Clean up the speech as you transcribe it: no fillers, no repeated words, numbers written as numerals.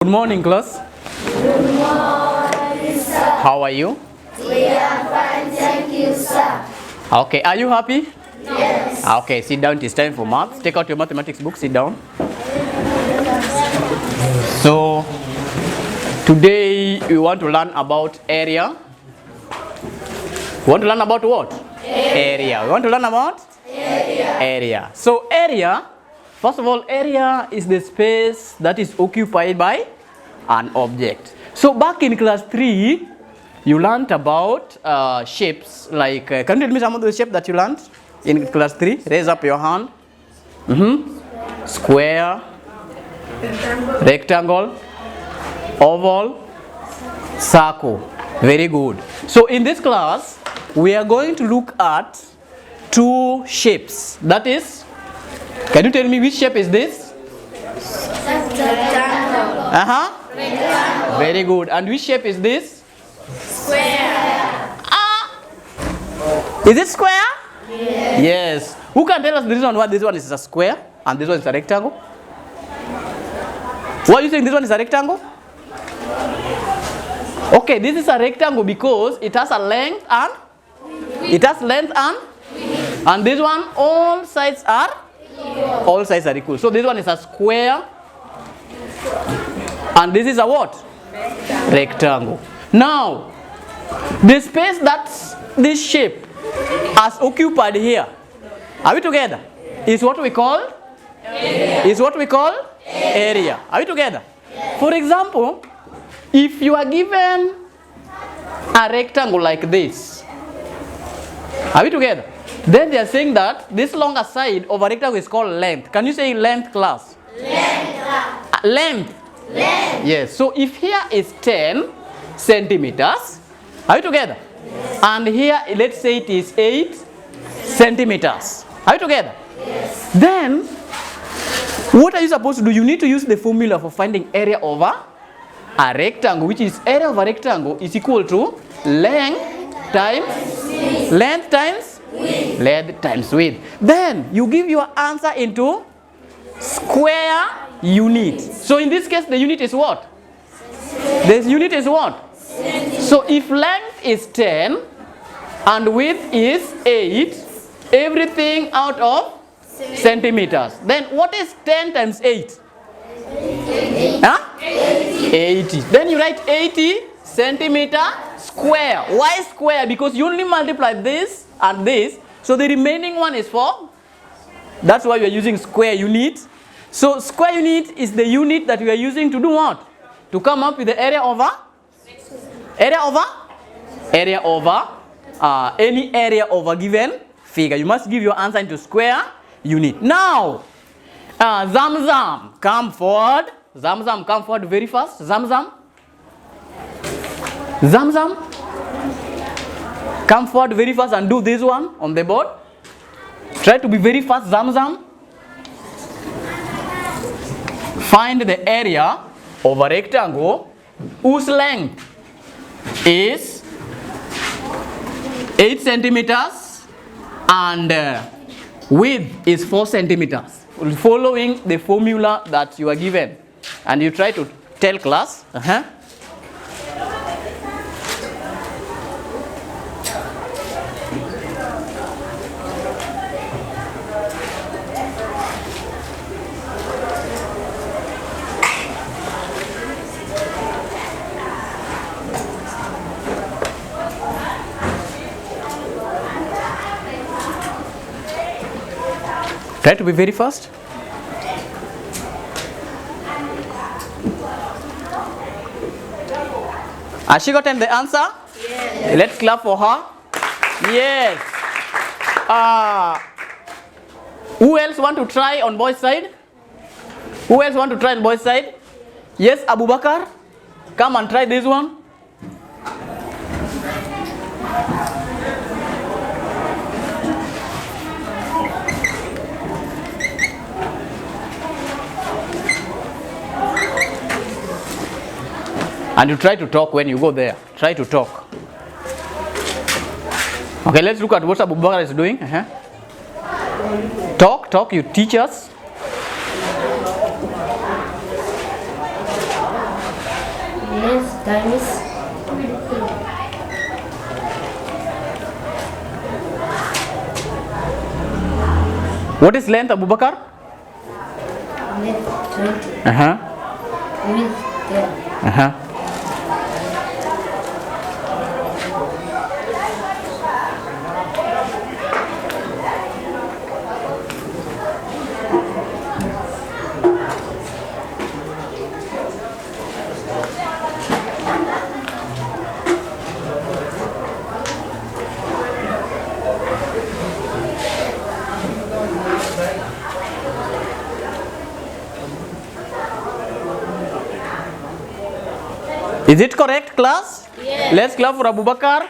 Good morning, class. Good morning, sir. How are you? We are fine, thank you, sir. Okay, are you happy? Yes. Okay, sit down. It's time for maths. Take out your mathematics book. Sit down. So, today we want to learn about area. We want to learn about what? Area. We want to learn about? Area. So, area, first of all, area is the space that is occupied by an object. So, back in class 3, you learned about shapes. Like, can you tell me some of the shapes that you learned in class 3? Raise up your hand. Square, rectangle, oval, circle. Very good. So, in this class, we are going to look at two shapes. That is, can you tell me which shape is this? Rectangle. Rectangle. Very good. And which shape is this? Square. Is it square? Yes. Who can tell us the reason why this one is a square and this one is a rectangle? Why are you saying this one is a rectangle? Okay, this is a rectangle because it has a length and and this one all sides are equal. So this one is a square and this is a what? Rectangle. Now, the space that this shape has occupied here, are we together? Is what we call area. Are we together? Yes. For example, if you are given a rectangle like this, are we together? Then they are saying that this longer side of a rectangle is called length. Can you say length, class? Length. Yes. So if here is 10 centimeters, are we together? Yes. And here, let's say it is 8 centimeters. Are we together? Yes. Then, what are you supposed to do? You need to use the formula for finding area over a rectangle, which is area of a rectangle is equal to length times width. Then, you give your answer into square unit. So in this case, the unit is what? This unit is what? So if length is 10 and width is 8, everything out of centimeters. Then what is 10 times 8? 80. Then you write 80 centimeter square. Why square? Because you only multiply this and this. So the remaining one is 4. That's why we are using square unit. So square unit is the unit that we are using to do what? To come up with the area over any area over given figure. You must give your answer into square unit. Now, Zamzam, come forward. Zamzam, come forward very fast. Zamzam, come forward very fast and do this one on the board. Try to be very fast, Zamzam. Find the area of a rectangle whose length is 8 centimeters and width is 4 centimeters. Following the formula that you are given. And you try to tell class. Try to be very fast. Has she gotten the answer? Yes. Let's clap for her. Yes. Who else want to try on boys' side? Who else want to try on boys' side? Yes, Abu Bakar. Come and try this one. And you try to talk when you go there. Try to talk. Okay, let's look at what Abu Bakr is doing. Talk, you teach us. times What is length, Abubakar? length 20 Uh-huh. width 10. Uh-huh. Is it correct, class? Yes. Let's clap for Abubakar.